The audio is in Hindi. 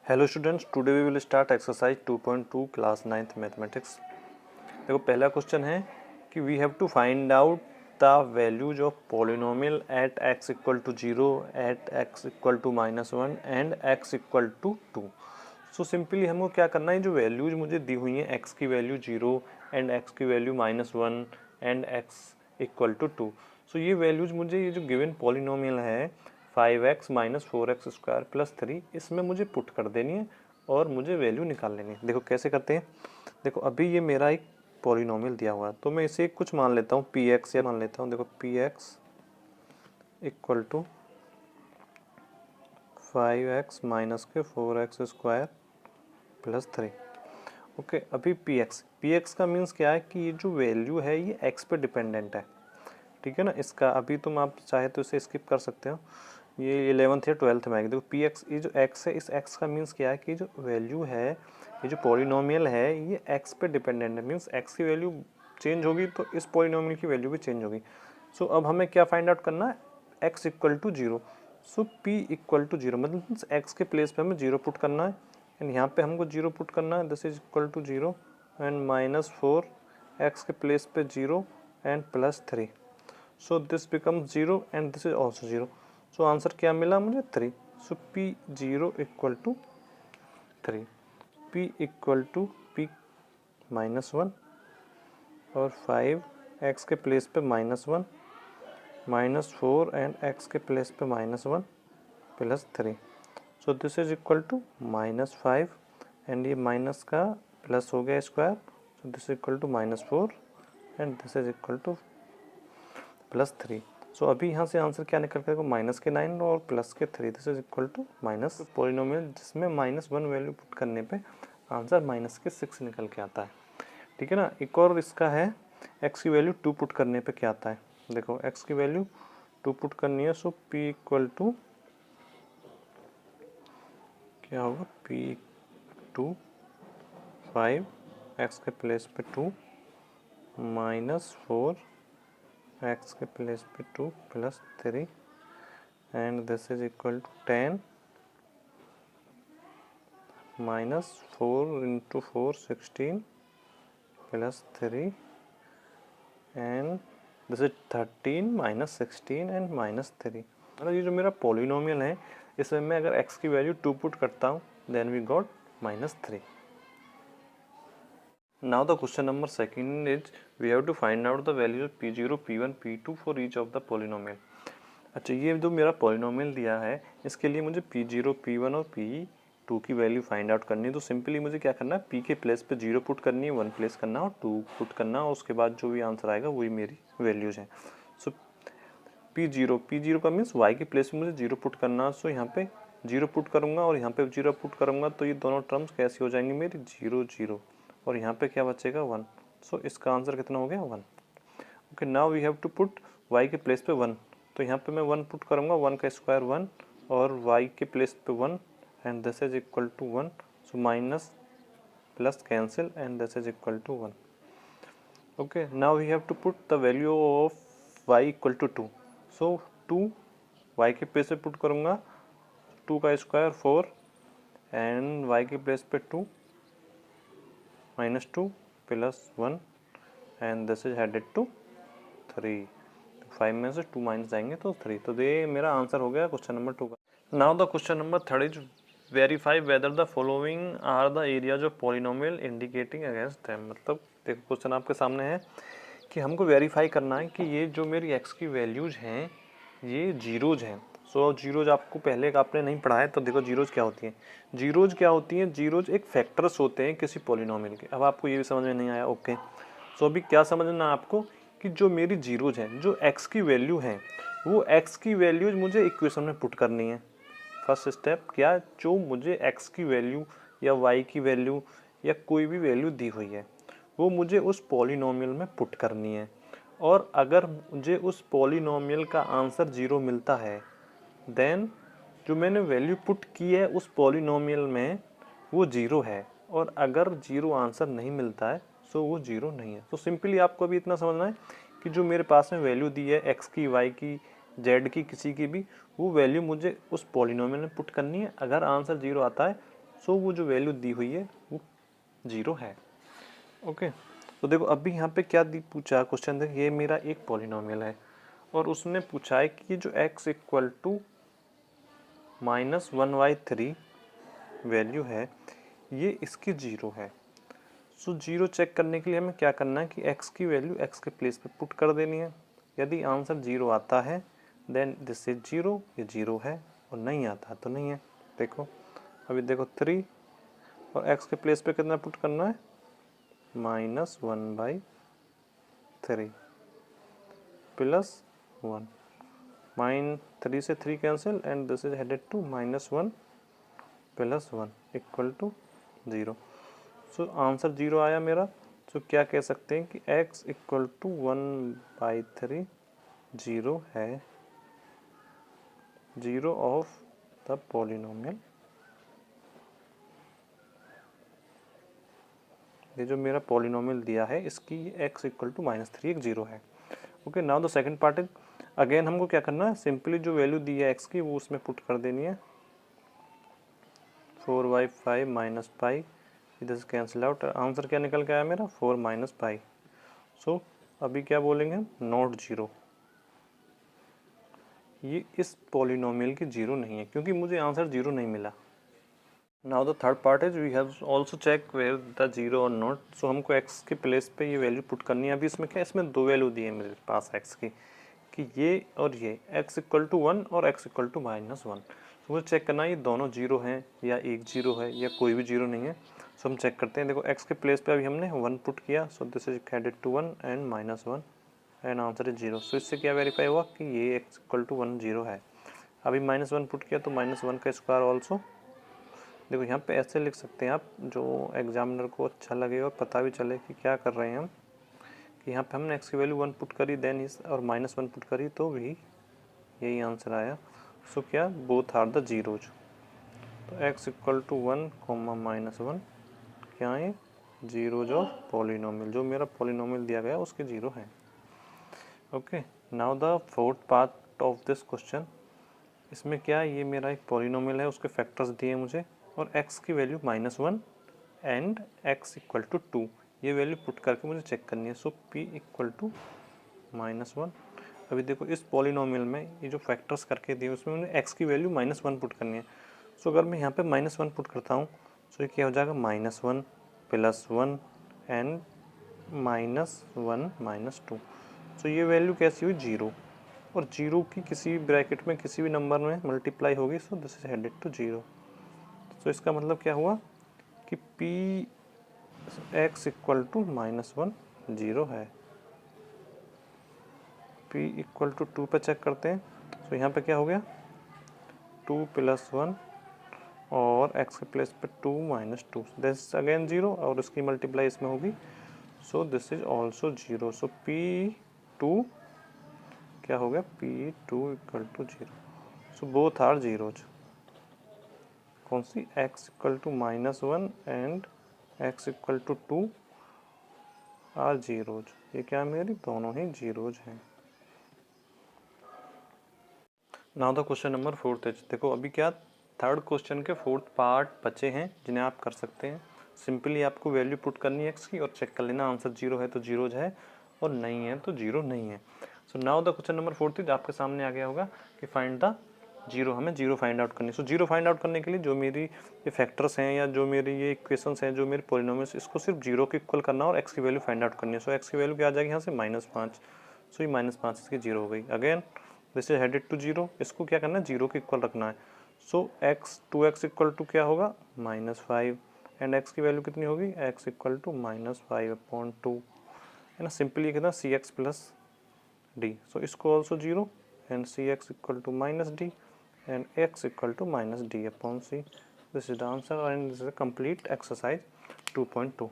Hello students, today we will start exercise 2.2 class 9th mathematics. देखो पहला क्वेश्चन है कि we have to find out the values of polynomial at x equal to 0, at x equal to -1 and x equal to 2। So simply हमको क्या करना है, जो वैल्यूज मुझे दी हुई हैं x की वैल्यू 0 एंड x की value -1 and x equal to 2। So ये वैल्यूज मुझे, ये जो गिवन पॉलिनोमियल है 5x - 4x स्क्वायर प्लस 3, इसमें मुझे पुट कर देनी है और मुझे वैल्यू निकाल लेनी है। देखो कैसे करते हैं। देखो अभी ये मेरा एक पॉलिनोमियल दिया हुआ है तो मैं इसे कुछ मान लेता हूँ px या मान लेता हूँ। देखो px equal to 5x minus के 4x स्क्वायर प्लस 3। ओके, अभी px का मीन्स क्या है कि ये जो वैल्यू है ये x पे डिपेंडेंट है, ठीक है ना। इसका अभी तुम आप चाहे तो इसे स्किप कर सकते हो, ये 11th या 12th में आएगी। देखो px, ये जो x है, इस x का मीन्स क्या है कि जो वैल्यू है, ये जो पॉलिनोमियल है ये x पे डिपेंडेंट है। मीन्स x की वैल्यू चेंज होगी तो इस पॉलिनोमियल की वैल्यू भी चेंज होगी। सो अब हमें क्या फाइंड आउट करना है, x equal to 0। So p equal to 0 मतलब x के प्लेस पे हमें 0 पुट करना है एंड यहाँ पे हमको 0 पुट करना है। This is equal to 0 and -4, x के प्लेस पे 0 and plus 3। So this becomes 0 and this is also 0। So answer क्या मिला मुझे, 3। So p0 equal to 3। p equal to p -1 और 5 x के प्लेस पे -1 -4 एंड x के प्लेस पे -1 plus 3। So this is equal to -5 and ये माइनस का प्लस हो गया square. So this equal to -4 and this is equal to plus 3। So अभी यहाँ से आंसर क्या निकल कर माइनस के 9 और प्लस के 3। This is equal to minus polynomial जिसमें -1 वैल्यू पुट करने पे आंसर -6 निकल के आता है, ठीक है ना। एक और इसका है, x की वैल्यू 2 पुट करने पे क्या आता है। देखो x की वैल्यू 2 पुट करनी है। सो p इक्वल टू क्या होगा, p2 5 x के प्लेस पे 2 -4 x के प्लेस पे 2 plus 3 and this is equal to 10 -4 into 4 16 plus 3 and this is 13 -16 and -3। मतलब ये जो मेरा पॉलिनोमियल है इसमें मैं अगर x की वैल्यू 2 पुट करता हूँ then we got -3। Now the question number second is we have to find out the values of p0, p1, p2 for each of the polynomial। अच्छा, ये जो मेरा पॉलिनोमियल दिया है इसके लिए मुझे p0, p1 और p2 की वैल्यू फाइंड आउट करनी है। तो सिंपली मुझे क्या करना है, p के प्लेस पे 0 पुट करनी है, 1 प्लेस करना और 2 पुट करना और उसके बाद जो भी आंसर आएगा वही मेरी वैल्यूज हैं। सो p0 का मीन्स y के प्लेस पे मुझे 0 पुट करना। सो यहाँ पे 0 पुट करूँगा और यहाँ पे 0 पुट करूँगा तो ये दोनों टर्म्स कैसी हो जाएंगी मेरी, 0 0 और यहाँ पे क्या बचेगा 1। सो इसका आंसर कितना हो गया, 1। Okay, now we have to put y के प्लेस पे 1। तो यहाँ पे मैं 1 पुट करूँगा, 1 का स्क्वायर 1 और y के प्लेस पे 1 and this is equal to 1। So minus plus cancel and this is equal to 1। Okay, now we have to put the value of y equal to 2। So 2 y के प्लेस पे पुट करूँगा, 2 का स्क्वायर 4 एंड y के प्लेस पे 2 -2 plus 1 and this is headed to 3। 5 में से 2 माइनस जाएंगे तो 3। तो ये मेरा आंसर हो गया क्वेश्चन नंबर 2 का। Now the question number 3 is verify whether the following are the areas of polynomial indicating against them. मतलब देखो क्वेश्चन आपके सामने है कि हमको वेरीफाई करना है कि ये जो मेरी x की वैल्यूज हैं ये जीरोज हैं। सो जीरोज आपको पहले आपने नहीं पढ़ा है तो देखो जीरोज क्या होती हैं। जीरोज क्या होती हैं, जीरोज एक फैक्टर्स होते हैं किसी पॉलिनोमियल के। अब आपको ये भी समझ में नहीं आया, ओके। सो अभी क्या समझना है आपको कि जो मेरी जीरोज हैं, जो x की वैल्यू हैं, वो x की वैल्यूज मुझे इक्वेशन में पुट करनी है। फर्स्ट स्टेप क्या, जो मुझे x की वैल्यू या y की वैल्यू या कोई भी वैल्यू दी हुई है वो मुझे उस पॉलिनोमियल में पुट करनी है। और अगर मुझे उस पॉलिनोमियल का आंसर 0 मिलता है देन जो मैंने वैल्यू पुट की है उस पॉलिनोमियल में वो 0 है, और अगर 0 आंसर नहीं मिलता है सो वो 0 नहीं है। तो सिंपली आपको अभी इतना समझना है कि जो मेरे पास में वैल्यू दी है x की, y की, z की, किसी की भी, वो वैल्यू मुझे उस पॉलिनोमियल में पुट करनी है। अगर आंसर 0 आता है सो वो जो वैल्यू दी हुई है वो 0 है। ओके, तो देखो अभी यहाँ पे क्या पूछा क्वेश्चन, देख ये मेरा एक पॉलिनोमियल है और उसने पूछा है कि ये जो x इक्वल टू -1/3 वैल्यू है ये इसकी 0 है। सो 0 चेक करने के लिए हमें क्या करना है कि x की वैल्यू x के प्लेस पे पुट कर देनी है। यदि आंसर 0 आता है देन दिस इज 0, ये 0 है, और नहीं आता तो नहीं है। देखो अभी देखो 3 और x के प्लेस पे कितना पुट करना है, -1/3 प्लस 1, -3 से 3 cancel and this is headed to -1 plus 1 equal to 0। So answer 0 आया मेरा। सो क्या कह सकते हैं कि x इक्वल टू 1/3 0 है, 0 ऑफ द पॉलिनोमियल। ये जो मेरा पॉलिनोमियल दिया है इसकी x इक्वल टू -3 एक 0 है। Okay, now the second part is again हमको क्या करना है, सिंपली जो वैल्यू दी है x की वो उसमें पुट कर देनी है। 4/5 माइनस पाई, इधर से कैंसिल आउट, आंसर क्या निकल के आया मेरा 4 माइनस पाई। सो अभी क्या बोलेंगे हम, नॉट 0, ये इस पॉलिनोमियल की 0 नहीं है क्योंकि मुझे आंसर 0 नहीं मिला। Now the third part is we have also check where the 0 और नॉट। सो हमको x के प्लेस पे ये वैल्यू पुट करनी है। अभी इसमें क्या, इसमें दो वैल्यू दी है मेरे पास x की, कि ये और ये x इक्वल टू 1 और x इक्वल टू -1। तो मुझे चेक करना है ये दोनों 0 हैं या एक 0 है या कोई भी 0 नहीं है। सो हम चेक करते हैं। देखो x के प्लेस पे अभी हमने 1 पुट किया, so this is headed to 1 and -1 and answer is 0। So इससे क्या वेरीफाई हुआ कि ये x इक्वल टू 1 0 है। अभी -1 पुट किया तो -1 का स्क्वायर ऑल्सो। देखो यहाँ पे ऐसे लिख सकते हैं आप, जो एग्जामिनर को अच्छा लगे और पता भी चले कि क्या कर रहे हैं हम, कि यहाँ पे हमने x की वैल्यू 1 पुट करी देन इस और -1 पुट करी तो भी यही आंसर आया। सो क्या, बोथ आर द जीरोज। तो x इक्वल टू 1, -1 क्या है, जीरोज ऑफ पॉलिनोमियल, जो मेरा पॉलिनोमियल दिया गया उसके 0 हैं। Okay, now the fourth part of this question. इसमें क्या है, ये मेरा एक पॉलिनोमियल है, उसके फैक्टर्स दिए मुझे और x की value -1 and x equal to 2, ये वैल्यू पुट करके मुझे चेक करनी है। So p equal to -1। अभी देखो इस पॉलिनोमियल में ये जो फैक्टर्स करके दिए उसमें मुझे x की वैल्यू -1 पुट करनी है। सो अगर मैं यहाँ पे -1 पुट करता हूँ सो ये क्या हो जाएगा, -1 प्लस 1 एंड -1 -2। सो ये वैल्यू कैसी हुई, 0, और 0 की किसी ब्रैकेट में किसी भी नंबर में मल्टीप्लाई होगी। So this is headed to 0। So इसका मतलब क्या हुआ कि p x इक्वल टू -1 0 है। p इक्वल टू 2 पे चेक करते हैं। सो यहाँ पे क्या हो गया, 2 प्लस 1 और x के प्लेस पे 2 -2, दिस अगेन 0 और इसकी मल्टीप्लाई इसमें होगी। So this is also 0। So p2 क्या हो गया, p2 equal to 0। So both are zeros. कौन सी, x equal to -1 and x equal to 2 are zeros. ये क्या मेरी दोनों ही जीरोज हैं। Now the question number 4 is, देखो अभी क्या थर्ड क्वेश्चन के 4th पार्ट बचे हैं जिन्हें आप कर सकते हैं। सिंपली आपको वैल्यू पुट करनी है x की और चेक कर लेना, आंसर 0 है तो जीरोज है और नहीं है तो 0 नहीं है। So now the question number 4 is, आपके सामने आ गया होगा कि फाइंड द 0, हमें 0 फाइंड आउट करनी है। सो 0 फाइंड आउट करने के लिए जो मेरी ये फैक्टर्स हैं या जो मेरी ये इक्वेशंस हैं, जो मेरे पॉलिनोमियल्स, इसको सिर्फ 0 के इक्वल करना और x की वैल्यू फाइंड आउट करनी है। सो x की वैल्यू क्या आ जाएगी यहाँ से, -5। सो ये -5 इसकी 0 हो गई। Again this is headed to 0, इसको क्या करना है, 0 के इक्वल रखना है। सो x इक्वल टू क्या होगा, -5 एंड x की वैल्यू कितनी होगी, x इक्वल टू -5/2 है ना। सिंपली कितना, cx प्लस d। सो इसको also 0 and cx equal to -d and x equal to -d upon c. This is the answer and this is a complete exercise 2.2.